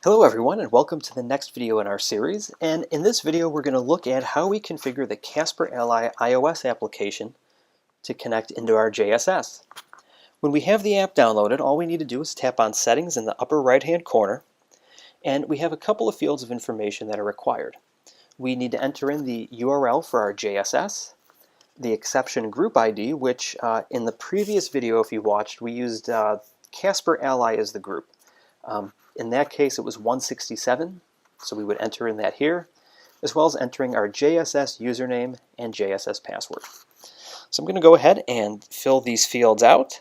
Hello everyone and welcome to the next video in our series, and in this video we're going to look at how we configure the Casper Ally iOS application to connect into our JSS. When we have the app downloaded, all we need to do is tap on Settings in the upper right hand corner, and we have a couple of fields of information that are required. We need to enter in the URL for our JSS, the exception group ID, which in the previous video, if you watched, we used Casper Ally as the group. In that case, it was 167, so we would enter in that here, as well as entering our JSS username and JSS password. So I'm going to go ahead and fill these fields out.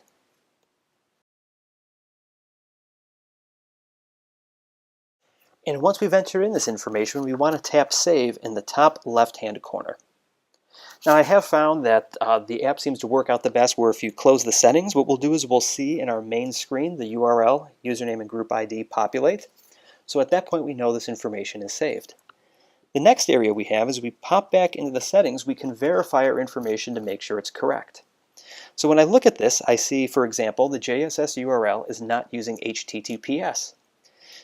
And once we've entered in this information, we want to tap Save in the top left-hand corner. Now, I have found that the app seems to work out the best where if you close the settings, what we'll do is we'll see in our main screen the URL, username, and group ID populate. So at that point, we know this information is saved. The next area we have is we pop back into the settings, we can verify our information to make sure it's correct. So when I look at this, I see, for example, the JSS URL is not using HTTPS.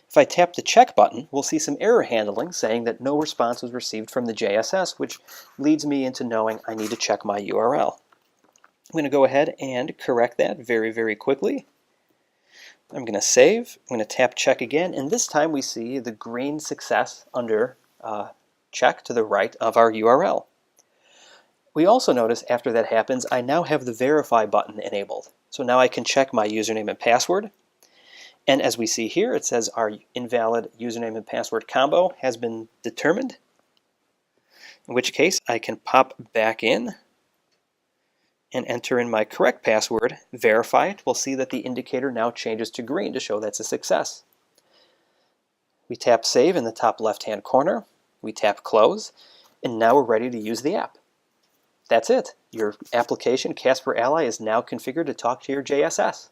If I tap the check button, we'll see some error handling saying that no response was received from the JSS, which leads me into knowing I need to check my URL. I'm going to go ahead and correct that very quickly. I'm going to save, I'm going to tap check again, and this time we see the green success under check to the right of our URL. We also notice after that happens, I now have the verify button enabled. So now I can check my username and password. And as we see here, it says our invalid username and password combo has been determined, in which case I can pop back in and enter in my correct password, verify it. We'll see that the indicator now changes to green to show that's a success. We tap Save in the top left-hand corner, we tap Close, and now we're ready to use the app. That's it. Your application, Casper Ally, is now configured to talk to your JSS.